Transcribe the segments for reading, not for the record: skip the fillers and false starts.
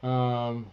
Um,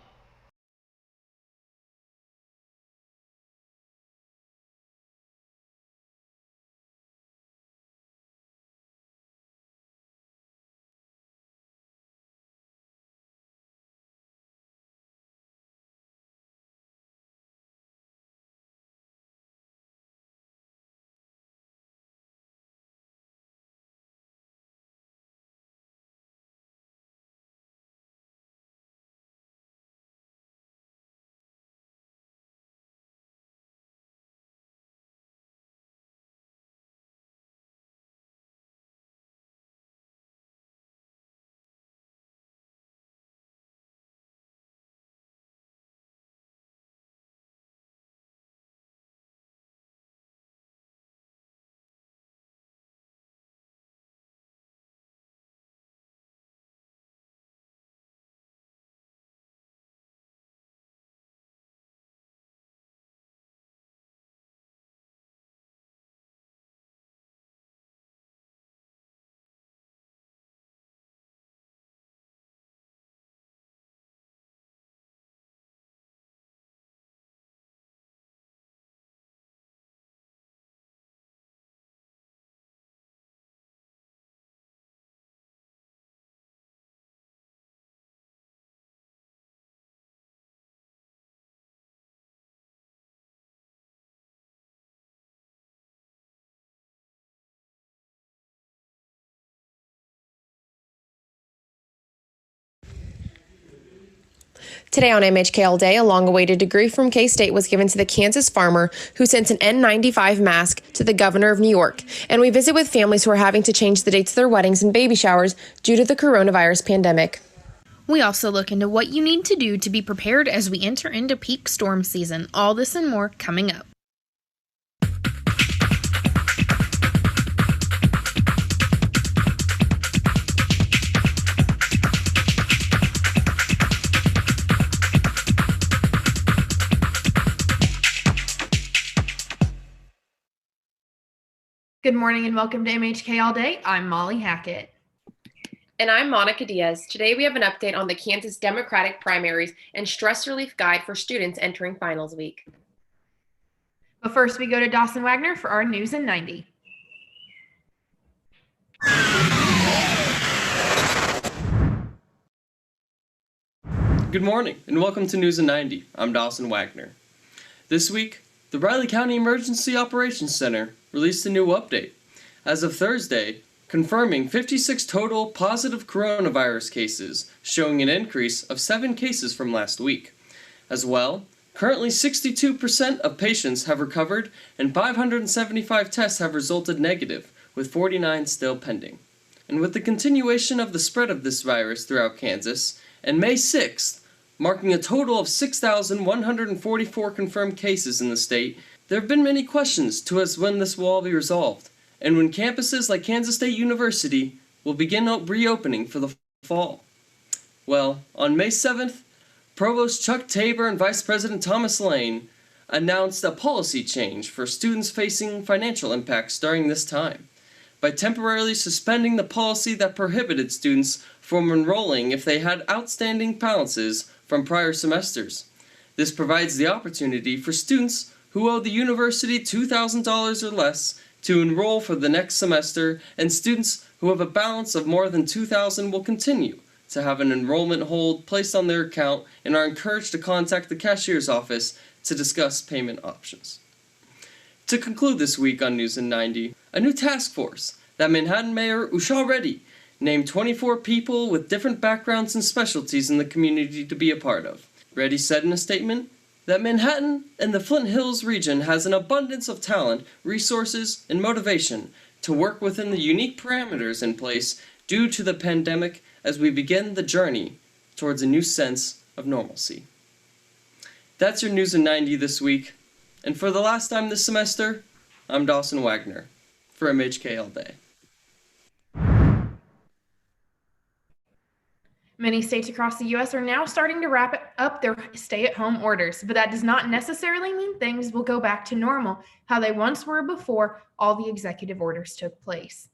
Today on MHK All Day, a long-awaited degree from K-State was given to the Kansas farmer who sent an N95 mask to the governor of New York. And we visit with families who are having to change the dates of their weddings and baby showers due to the coronavirus pandemic. We also look into what you need to do to be prepared as we enter into peak storm season. All this and more coming up. Good morning and welcome to MHK All Day. I'm Molly Hackett. And I'm Monica Diaz. Today we have an update on the Kansas Democratic primaries and stress relief guide for students entering finals week. But first we go to Dawson Wagner for our News in 90. Good morning and welcome to News in 90. I'm Dawson Wagner. This week, the Riley County Emergency Operations Center released a new update. As of Thursday, confirming 56 total positive coronavirus cases, showing an increase of 7 cases from last week. As well, currently 62% of patients have recovered and 575 tests have resulted negative, with 49 still pending. And with the continuation of the spread of this virus throughout Kansas, and May 6th, marking a total of 6,144 confirmed cases in the state, there have been many questions to as when this will all be resolved, and when campuses like Kansas State University will begin reopening for the fall. Well, on May 7th, Provost Chuck Tabor and Vice President Thomas Lane announced a policy change for students facing financial impacts during this time, by temporarily suspending the policy that prohibited students from enrolling if they had outstanding balances from prior semesters. This provides the opportunity for students who owe the university $2,000 or less to enroll for the next semester, and students who have a balance of more than $2,000 will continue to have an enrollment hold placed on their account and are encouraged to contact the cashier's office to discuss payment options. To conclude this week on News in 90, a new task force that Manhattan Mayor Usha Reddy named 24 people with different backgrounds and specialties in the community to be a part of. Reddy said in a statement that Manhattan and the Flint Hills region has an abundance of talent, resources, and motivation to work within the unique parameters in place due to the pandemic as we begin the journey towards a new sense of normalcy. That's your News in 90 this week, and for the last time this semester, I'm Dawson Wagner for MHK All Day. Many states across the U.S. are now starting to wrap up their stay-at-home orders, but that does not necessarily mean things will go back to normal, how they once were before all the executive orders took place.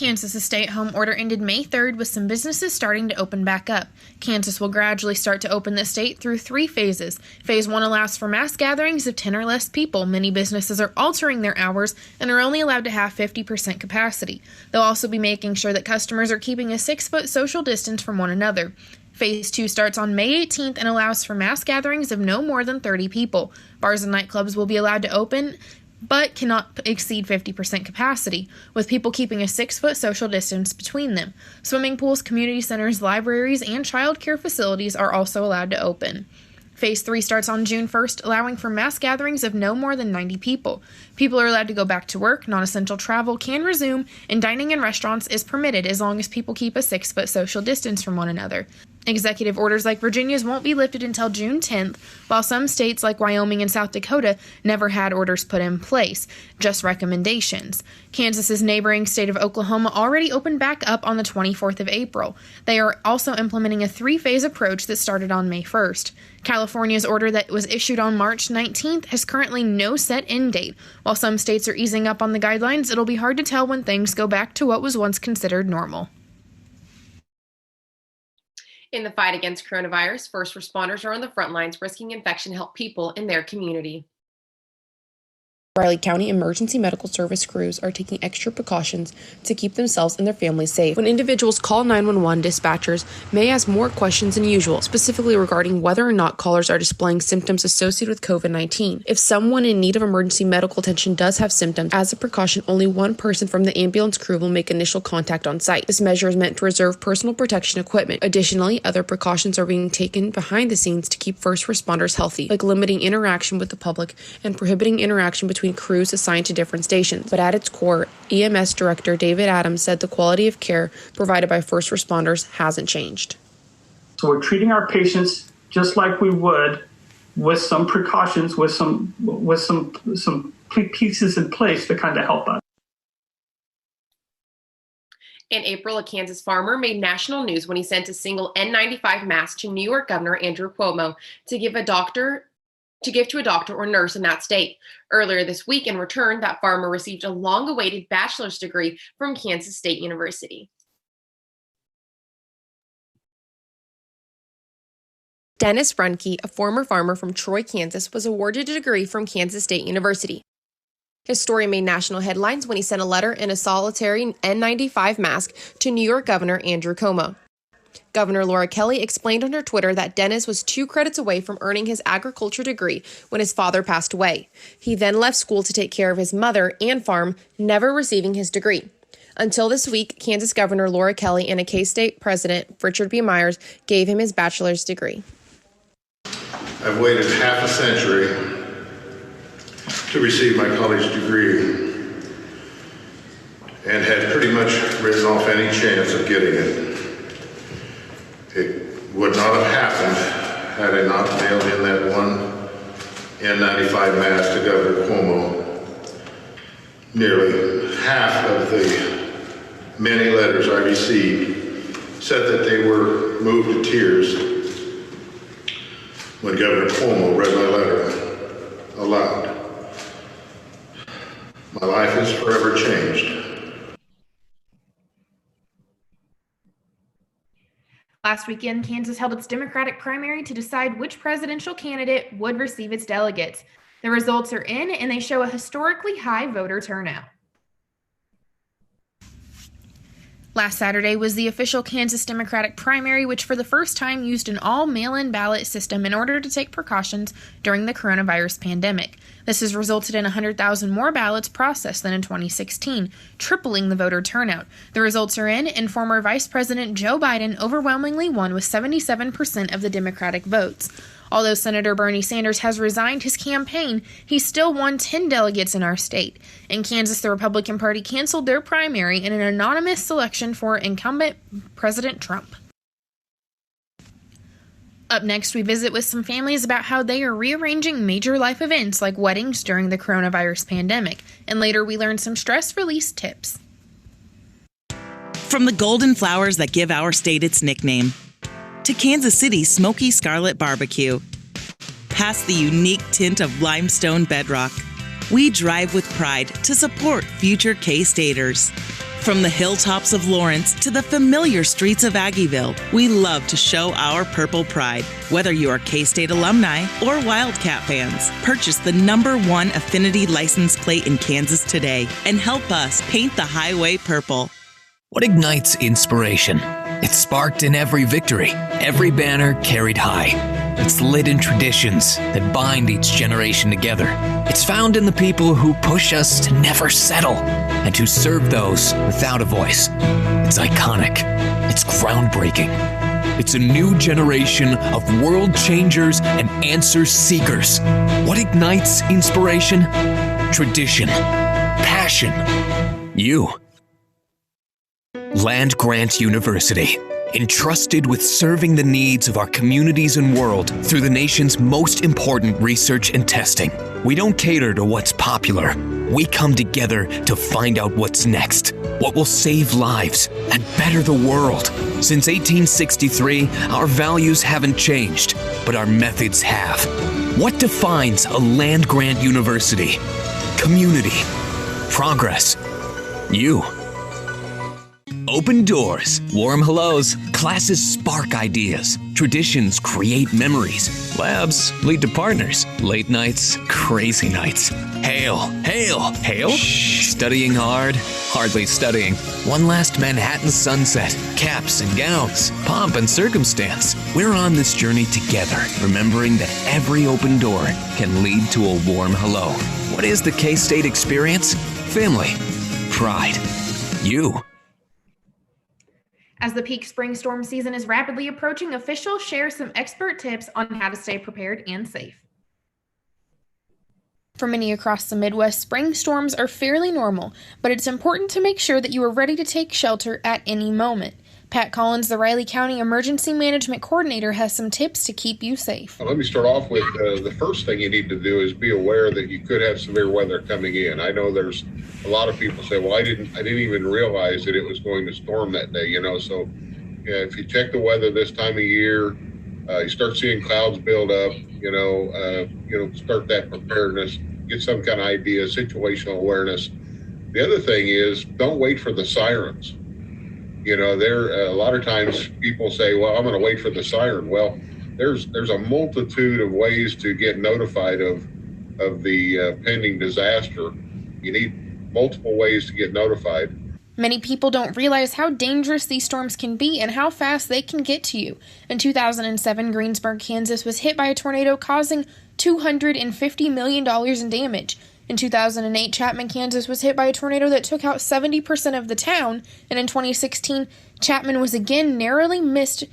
Kansas's stay-at-home order ended May 3rd with some businesses starting to open back up. Kansas will gradually start to open the state through 3 phases. Phase 1 allows for mass gatherings of 10 or less people. Many businesses are altering their hours and are only allowed to have 50% capacity. They'll also be making sure that customers are keeping a 6-foot social distance from one another. Phase 2 starts on May 18th and allows for mass gatherings of no more than 30 people. Bars and nightclubs will be allowed to open, but cannot exceed 50% capacity, with people keeping a 6-foot social distance between them. Swimming pools, community centers, libraries, and child care facilities are also allowed to open. Phase 3 starts on June 1st, allowing for mass gatherings of no more than 90 people. People are allowed to go back to work, non-essential travel can resume, and dining in restaurants is permitted as long as people keep a 6-foot social distance from one another. Executive orders like Virginia's won't be lifted until June 10th, while some states like Wyoming and South Dakota never had orders put in place, just recommendations. Kansas's neighboring state of Oklahoma already opened back up on the 24th of April. They are also implementing a 3-phase approach that started on May 1st. California's order that was issued on March 19th has currently no set end date. While some states are easing up on the guidelines, it'll be hard to tell when things go back to what was once considered normal. In the fight against coronavirus, first responders are on the front lines risking infection to help people in their community. Riley County Emergency Medical Service crews are taking extra precautions to keep themselves and their families safe. When individuals call 911, dispatchers may ask more questions than usual, specifically regarding whether or not callers are displaying symptoms associated with COVID-19. If someone in need of emergency medical attention does have symptoms, as a precaution, only one person from the ambulance crew will make initial contact on site. This measure is meant to reserve personal protection equipment. Additionally, other precautions are being taken behind the scenes to keep first responders healthy, like limiting interaction with the public and prohibiting interaction between crews assigned to different stations. But at its core, EMS Director David Adams said the quality of care provided by first responders hasn't changed. So we're treating our patients just like we would, with some precautions, with some pieces in place to kind of help us. In April, a Kansas farmer made national news when he sent a single N95 mask to New York Governor Andrew Cuomo to give to a doctor or nurse in that state. Earlier this week, in return, that farmer received a long-awaited bachelor's degree from Kansas State University. Dennis Runke, a former farmer from Troy, Kansas, was awarded a degree from Kansas State University. His story made national headlines when he sent a letter in a solitary N95 mask to New York Governor Andrew Cuomo. Governor Laura Kelly explained on her Twitter that Dennis was 2 credits away from earning his agriculture degree when his father passed away. He then left school to take care of his mother and farm, never receiving his degree. Until this week, Kansas Governor Laura Kelly and a K-State President, Richard B. Myers, gave him his bachelor's degree. I've waited half a century to receive my college degree and had pretty much written off any chance of getting it. It would not have happened had I not mailed in that one N95 mask to Governor Cuomo. Nearly half of the many letters I received said that they were moved to tears when Governor Cuomo read my letter aloud. My life is forever changed. Last weekend, Kansas held its Democratic primary to decide which presidential candidate would receive its delegates. The results are in, and they show a historically high voter turnout. Last Saturday was the official Kansas Democratic primary, which for the first time used an all mail-in ballot system in order to take precautions during the coronavirus pandemic. This has resulted in 100,000 more ballots processed than in 2016, tripling the voter turnout. The results are in, and former Vice President Joe Biden overwhelmingly won with 77% of the Democratic votes. Although Senator Bernie Sanders has resigned his campaign, he still won 10 delegates in our state. In Kansas, the Republican Party canceled their primary in an anonymous selection for incumbent President Trump. Up next, we visit with some families about how they are rearranging major life events like weddings during the coronavirus pandemic. And later, we learn some stress release tips. From the golden flowers that give our state its nickname, to Kansas City's smoky scarlet barbecue, past the unique tint of limestone bedrock, we drive with pride to support future K-Staters. From the hilltops of Lawrence to the familiar streets of Aggieville, we love to show our purple pride. Whether you are K-State alumni or Wildcat fans, purchase the #1 Affinity license plate in Kansas today and help us paint the highway purple. What ignites inspiration? It's sparked in every victory, every banner carried high. It's lit in traditions that bind each generation together. It's found in the people who push us to never settle and who serve those without a voice. It's iconic. It's groundbreaking. It's a new generation of world changers and answer seekers. What ignites inspiration? Tradition. Passion. You. Land Grant University, entrusted with serving the needs of our communities and world through the nation's most important research and testing. We don't cater to what's popular. We come together to find out what's next, what will save lives and better the world. Since 1863, our values haven't changed, but our methods have. What defines a land grant university? Community. Progress. You. Open doors, warm hellos, classes spark ideas, traditions create memories, labs lead to partners, late nights, crazy nights. Hail, hail, hail? Shh. Studying hard, hardly studying. One last Manhattan sunset, caps and gowns, pomp and circumstance. We're on this journey together, remembering that every open door can lead to a warm hello. What is the K-State experience? Family, pride, you. As the peak spring storm season is rapidly approaching, officials share some expert tips on how to stay prepared and safe. For many across the Midwest, spring storms are fairly normal, but it's important to make sure that you are ready to take shelter at any moment. Pat Collins, the Riley County Emergency Management Coordinator, has some tips to keep you safe. Let me start off with the first thing you need to do is be aware that you could have severe weather coming in. I know there's a lot of people say, well, I didn't even realize that it was going to storm that day, so if you check the weather this time of year, you start seeing clouds build up, start that preparedness, get some kind of idea, situational awareness. The other thing is, don't wait for the sirens. There a lot of times people say, well, I'm going to wait for the siren. Well, there's a multitude of ways to get notified of the pending disaster. You need multiple ways to get notified. Many people don't realize how dangerous these storms can be and how fast they can get to you. In 2007, Greensburg, Kansas was hit by a tornado causing $250 million in damage. In 2008, Chapman, Kansas was hit by a tornado that took out 70% of the town, and in 2016, Chapman was again narrowly missed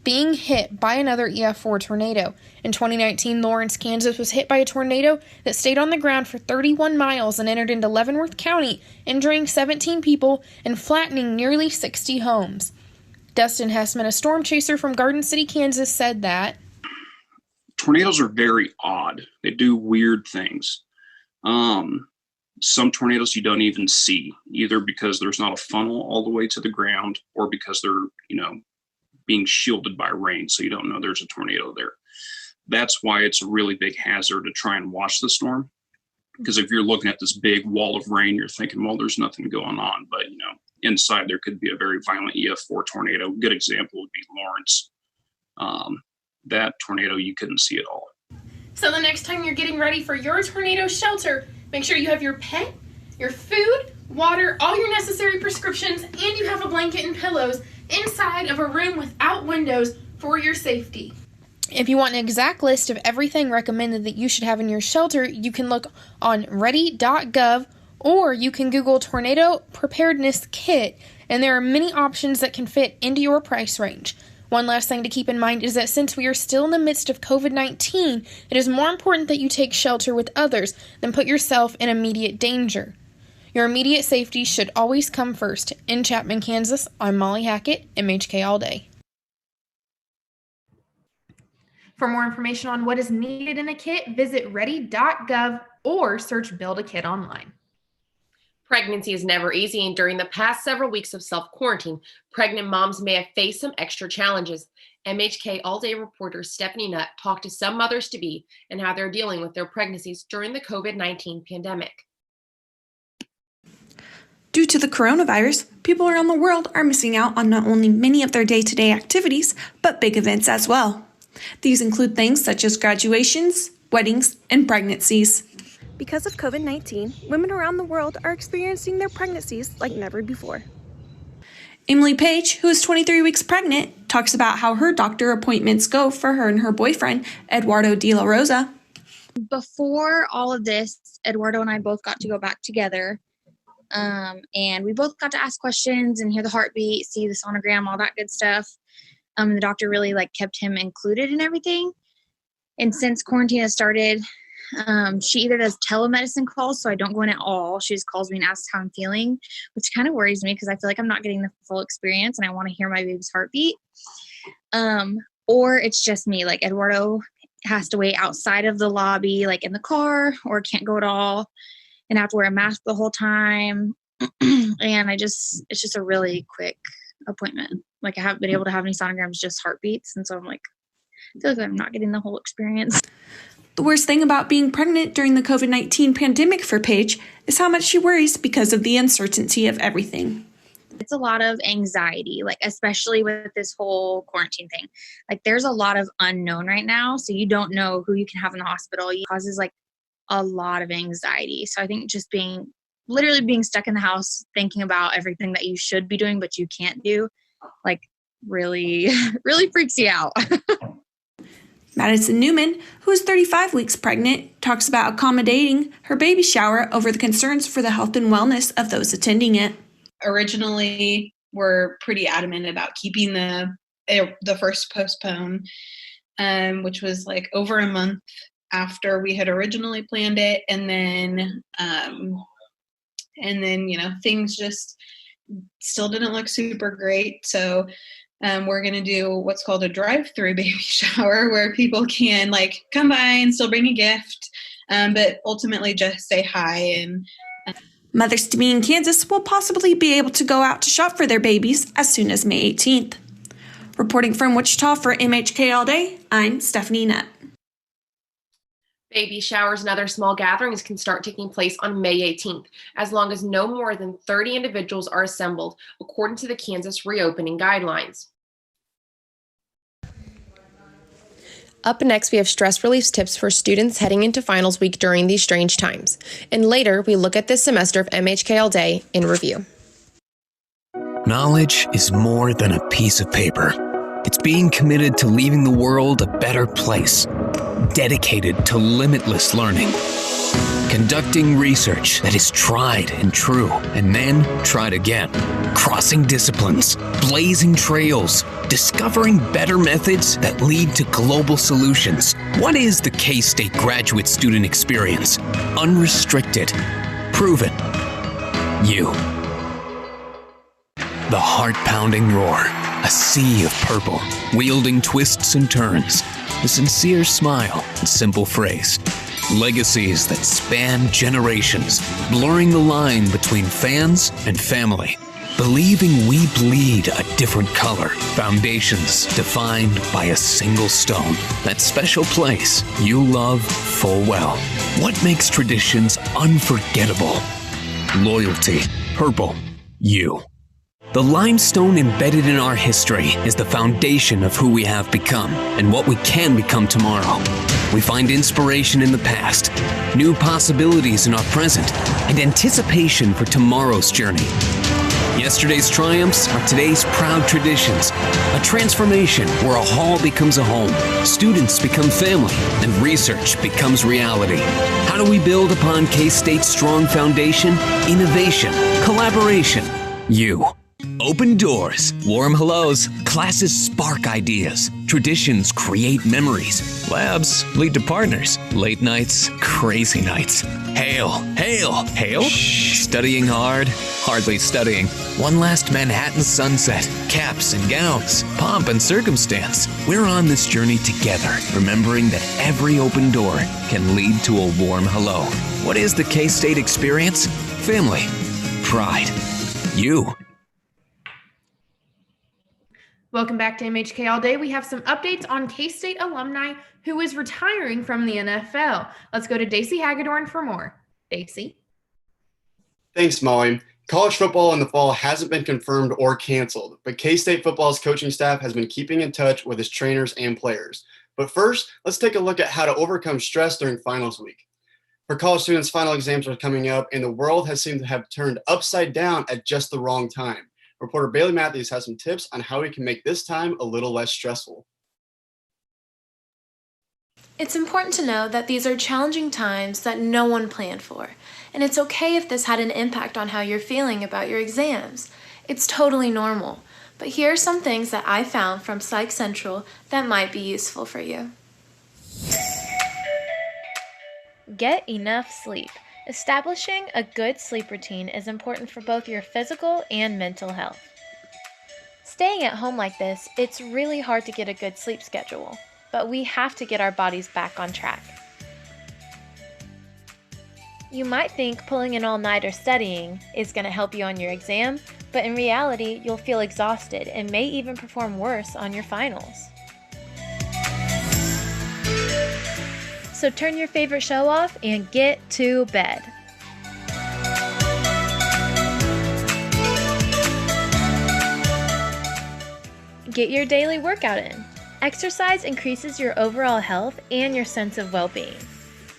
being hit by another EF4 tornado. In 2019, Lawrence, Kansas was hit by a tornado that stayed on the ground for 31 miles and entered into Leavenworth County, injuring 17 people and flattening nearly 60 homes. Dustin Hessman, a storm chaser from Garden City, Kansas, said that tornadoes are very odd. They do weird things. Some tornadoes you don't even see, either because there's not a funnel all the way to the ground or because they're, being shielded by rain. So you don't know there's a tornado there. That's why it's a really big hazard to try and watch the storm. Because if you're looking at this big wall of rain, you're thinking, well, there's nothing going on. But, inside there could be a very violent EF4 tornado. Good example would be Lawrence. That tornado you couldn't see at all. So the next time you're getting ready for your tornado shelter, make sure you have your pet, your food, water, all your necessary prescriptions, and you have a blanket and pillows inside of a room without windows for your safety. if you want an exact list of everything recommended that you should have in your shelter, you can look on ready.gov or you can Google Tornado Preparedness Kit, and there are many options that can fit into your price range. One last thing to keep in mind is that since we are still in the midst of COVID-19, it is more important that you take shelter with others than put yourself in immediate danger. Your immediate safety should always come first. In Chapman, Kansas, I'm Molly Hackett, MHK All Day. For more information on what is needed in a kit, visit ready.gov or search Build a Kit online. Pregnancy is never easy, and during the past several weeks of self-quarantine, pregnant moms may have faced some extra challenges. MHK All Day reporter Stephanie Nutt talked to some mothers-to-be and how they're dealing with their pregnancies during the COVID-19 pandemic. Due to the coronavirus, people around the world are missing out on not only many of their day-to-day activities, but big events as well. These include things such as graduations, weddings, and pregnancies. Because of COVID-19, women around the world are experiencing their pregnancies like never before. Emily Page, who is 23 weeks pregnant, talks about how her doctor appointments go for her and her boyfriend, Eduardo De La Rosa. Before all of this, Eduardo and I both got to go back together. And we both got to ask questions and hear the heartbeat, see the sonogram, all that good stuff. The doctor really kept him included in everything. And since quarantine has started, she either does telemedicine calls, so I don't go in at all. She just calls me and asks how I'm feeling, which kind of worries me because I feel like I'm not getting the full experience and I want to hear my baby's heartbeat. Or it's just me, Eduardo has to wait outside of the lobby, in the car, or can't go at all and have to wear a mask the whole time. And it's just a really quick appointment. I haven't been able to have any sonograms, just heartbeats. And so I feel like I'm not getting the whole experience. The worst thing about being pregnant during the COVID-19 pandemic for Paige is how much she worries because of the uncertainty of everything. It's a lot of anxiety, especially with this whole quarantine thing. There's a lot of unknown right now. So you don't know who you can have in the hospital. It causes a lot of anxiety. So I think just literally being stuck in the house, thinking about everything that you should be doing, but you can't do, really, really freaks you out. Madison Newman, who is 35 weeks pregnant, talks about accommodating her baby shower over the concerns for the health and wellness of those attending it. Originally, we're pretty adamant about keeping the first postpone, which was over a month after we had originally planned it. And then, things just still didn't look super great. So we're going to do what's called a drive-through baby shower where people can come by and still bring a gift, but ultimately just say hi. And Mothers-to-be in Kansas will possibly be able to go out to shop for their babies as soon as May 18th. Reporting from Wichita for MHK All Day, I'm Stephanie Nutt. Baby showers and other small gatherings can start taking place on May 18th, as long as no more than 30 individuals are assembled, according to the Kansas reopening guidelines. Up next, we have stress relief tips for students heading into finals week during these strange times. And later, we look at this semester of MHK All Day in review. Knowledge is more than a piece of paper. It's being committed to leaving the world a better place, dedicated to limitless learning, conducting research that is tried and true, and then tried again, crossing disciplines, blazing trails, discovering better methods that lead to global solutions. What is the K-State graduate student experience? Unrestricted, proven, you. The heart-pounding roar, a sea of purple, wielding twists and turns, a sincere smile and simple phrase. Legacies that span generations, blurring the line between fans and family. Believing we bleed a different color. Foundations defined by a single stone. That special place you love full well. What makes traditions unforgettable? Loyalty. Purple. You. The limestone embedded in our history is the foundation of who we have become and what we can become tomorrow. We find inspiration in the past, new possibilities in our present, and anticipation for tomorrow's journey. Yesterday's triumphs are today's proud traditions. A transformation where a hall becomes a home, students become family, and research becomes reality. How do we build upon K-State's strong foundation? Innovation, collaboration, you. Open doors, warm hellos, classes spark ideas, traditions create memories, labs lead to partners, late nights, crazy nights. Hail, hail, hail? Shh. Studying hard, hardly studying. One last Manhattan sunset, caps and gowns, pomp and circumstance. We're on this journey together, remembering that every open door can lead to a warm hello. What is the K-State experience? Family, pride, you. Welcome back to MHK All Day. We have some updates on K-State alumni who is retiring from the NFL. Let's go to Daisy Hagedorn for more. Daisy. Thanks, Molly. College football in the fall hasn't been confirmed or canceled, but K-State football's coaching staff has been keeping in touch with its trainers and players. But first, let's take a look at how to overcome stress during finals week. For college students, final exams are coming up, and the world has seemed to have turned upside down at just the wrong time. Reporter Bailey Matthews has some tips on how we can make this time a little less stressful. It's important to know that these are challenging times that no one planned for, and it's okay if this had an impact on how you're feeling about your exams. It's totally normal, but here are some things that I found from Psych Central that might be useful for you. Get enough sleep. Establishing a good sleep routine is important for both your physical and mental health. Staying at home like this, it's really hard to get a good sleep schedule, but we have to get our bodies back on track. You might think pulling an all-nighter studying is going to help you on your exam, but in reality, you'll feel exhausted and may even perform worse on your finals. So turn your favorite show off and get to bed. Get your daily workout in. Exercise increases your overall health and your sense of well-being.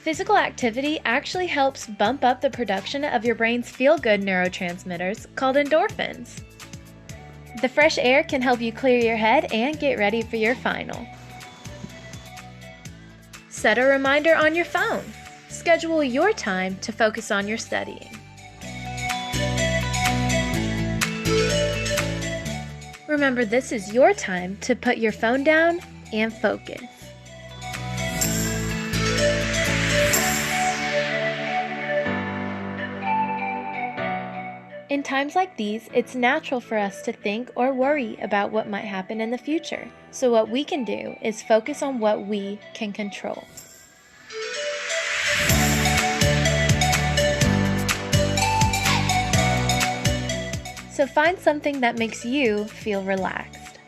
Physical activity actually helps bump up the production of your brain's feel-good neurotransmitters called endorphins. The fresh air can help you clear your head and get ready for your final. Set a reminder on your phone. Schedule your time to focus on your studying. Remember, this is your time to put your phone down and focus. In times like these, it's natural for us to think or worry about what might happen in the future. So what we can do is focus on what we can control. So find something that makes you feel relaxed.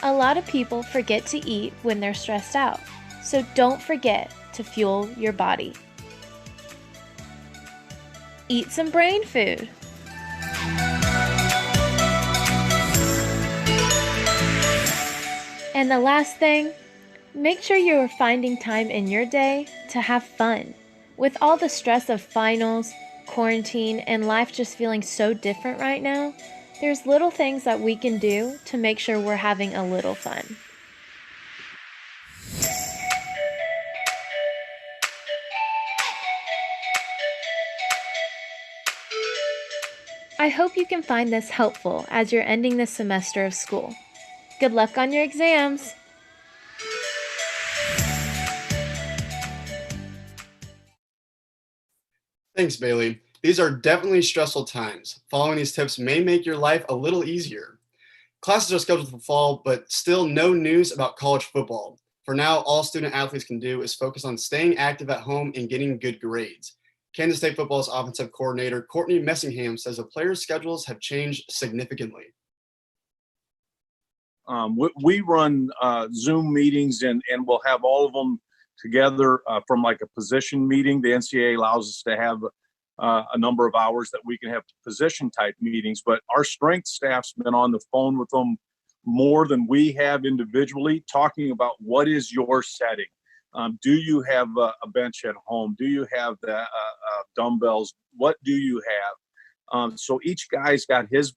A lot of people forget to eat when they're stressed out, so don't forget to fuel your body. Eat some brain food. And the last thing, make sure you are finding time in your day to have fun. With all the stress of finals, quarantine, and life just feeling so different right now, there's little things that we can do to make sure we're having a little fun. I hope you can find this helpful as you're ending this semester of school. Good luck on your exams! Thanks, Bailey. These are definitely stressful times. Following these tips may make your life a little easier. Classes are scheduled for fall, but still no news about college football. For now, all student athletes can do is focus on staying active at home and getting good grades. Kansas State football's offensive coordinator, Courtney Messingham, says the players' schedules have changed significantly. We run Zoom meetings and we'll have all of them together from like a position meeting. The NCAA allows us to have a number of hours that we can have position type meetings, but our strength staff's been on the phone with them more than we have individually, talking about what is your setting. Do you have a bench at home? Do you have the dumbbells? What do you have? So each guy's got his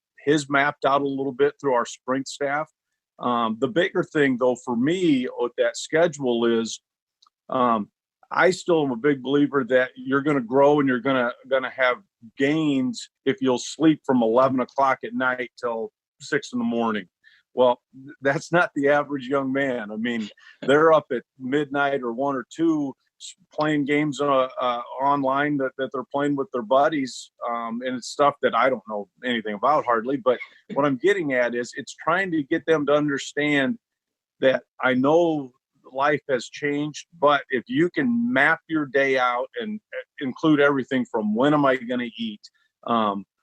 mapped out a little bit through our strength staff. The bigger thing, though, for me with that schedule is I still am a big believer that you're going to grow and you're going to have gains if you'll sleep from 11 o'clock at night till 6 in the morning. Well, that's not the average young man. I mean, they're up at midnight or 1 or 2 playing games online that they're playing with their buddies. And it's stuff that I don't know anything about hardly. But what I'm getting at is it's trying to get them to understand that I know life has changed, but if you can map your day out and include everything from when am I going to eat,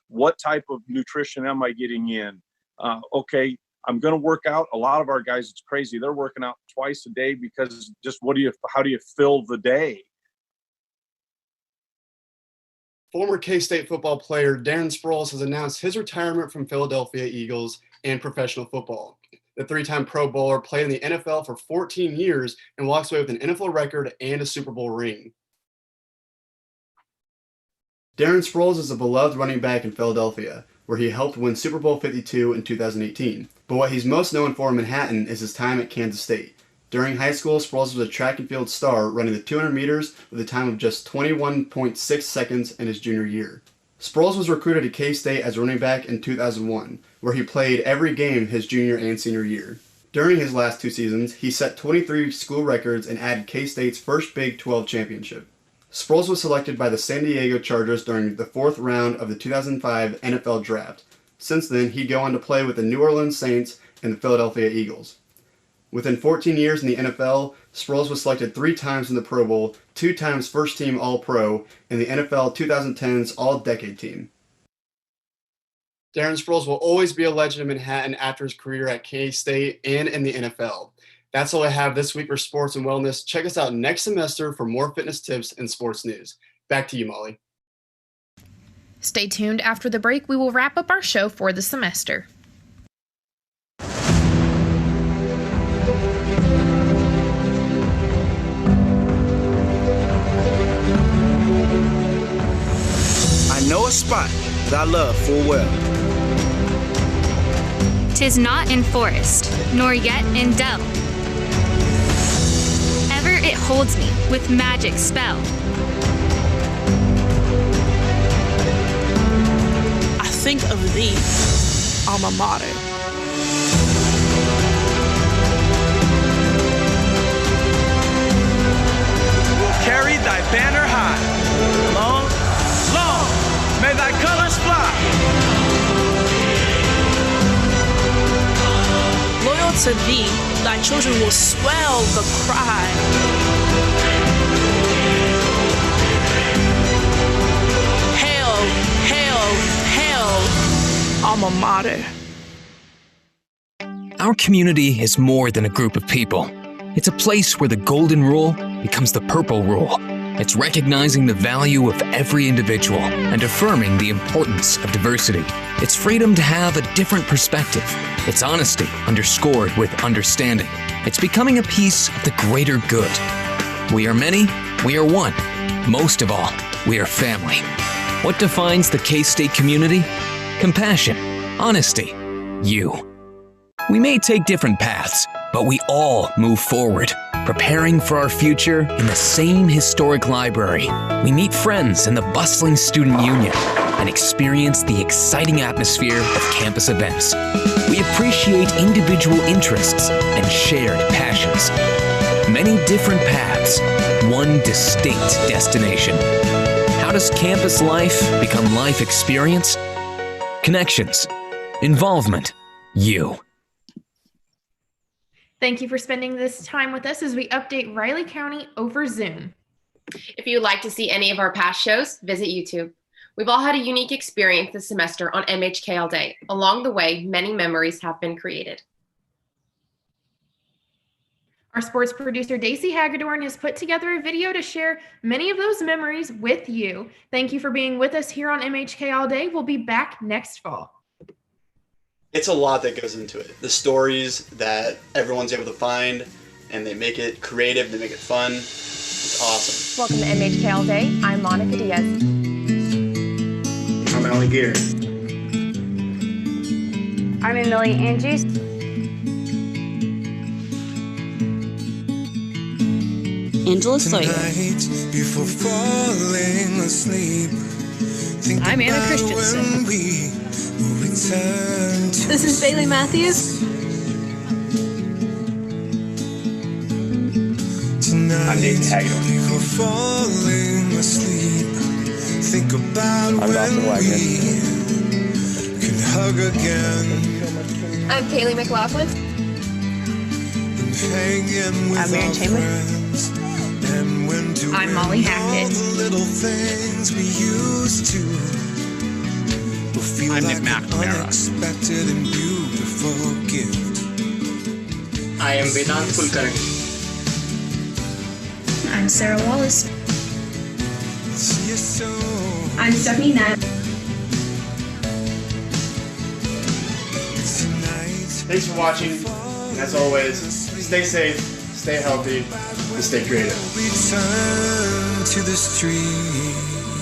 what type of nutrition am I getting in, okay, I'm going to work out. A lot of our guys, it's crazy. They're working out twice a day because just how do you fill the day? Former K-State football player Darren Sproles has announced his retirement from Philadelphia Eagles and professional football. The three-time Pro Bowler played in the NFL for 14 years and walks away with an NFL record and a Super Bowl ring. Darren Sproles is a beloved running back in Philadelphia, where he helped win Super Bowl 52 in 2018. But what he's most known for in Manhattan is his time at Kansas State. During high school, Sproles was a track and field star, running the 200 meters with a time of just 21.6 seconds in his junior year. Sproles was recruited to K-State as a running back in 2001, where he played every game his junior and senior year. During his last 2 seasons, he set 23 school records and added K-State's first Big 12 championship. Sproles was selected by the San Diego Chargers during the 4th round of the 2005 NFL Draft. Since then, he'd go on to play with the New Orleans Saints and the Philadelphia Eagles. Within 14 years in the NFL, Sproles was selected 3 times in the Pro Bowl, 2 times First Team All-Pro, and the NFL 2010's All-Decade Team. Darren Sproles will always be a legend in Manhattan after his career at K-State and in the NFL. That's all I have this week for sports and wellness. Check us out next semester for more fitness tips and sports news. Back to you, Molly. Stay tuned. After the break, we will wrap up our show for the semester. I know a spot that I love full well. 'Tis not in forest, nor yet in dell. Ever it holds me with magic spell. I think of thee, alma mater. We'll carry thy banner high. Long, long, may thy colors fly. Loyal to thee, thy children will swell the cry. Hail, hail, hail, alma mater. Our community is more than a group of people. It's a place where the golden rule becomes the purple rule. It's recognizing the value of every individual and affirming the importance of diversity. It's freedom to have a different perspective. It's honesty underscored with understanding. It's becoming a piece of the greater good. We are many, we are one. Most of all, we are family. What defines the K-State community? Compassion, honesty, you. We may take different paths, but we all move forward, preparing for our future in the same historic library. We meet friends in the bustling student union and experience the exciting atmosphere of campus events. We appreciate individual interests and shared passions. Many different paths, one distinct destination. How does campus life become life experience? Connections, involvement, you. Thank you for spending this time with us as we update Riley County over Zoom. If you would like to see any of our past shows, visit YouTube. We've all had a unique experience this semester on MHK All Day. Along the way, many memories have been created. Our sports producer, Daisy Hagedorn, has put together a video to share many of those memories with you. Thank you for being with us here on MHK All Day. We'll be back next fall. It's a lot that goes into it. The stories that everyone's able to find, and they make it creative, they make it fun. It's awesome. Welcome to MHK All Day. I'm Monica Diaz. I'm Allie Gear. I'm Emily Andrews. Angela Sawyer. Before falling asleep, I'm Anna Christensen. This is Bailey Matthews. I'm Daisy Hagedorn. Before falling asleep, think about I'm Dawson Wagner. Can hug again. I'm Kaylee McLaughlin. I'm Mary Chamberlain. I'm Molly Hackett. Little things we used to. I'm Nick McNamara. Unexpected and beautiful gift. I am Vedant Kulkarni. I'm Sarah Wallace. I'm Stephanie Nett. Thanks for watching, and as always, stay safe, stay healthy, and stay creative. Return to the street.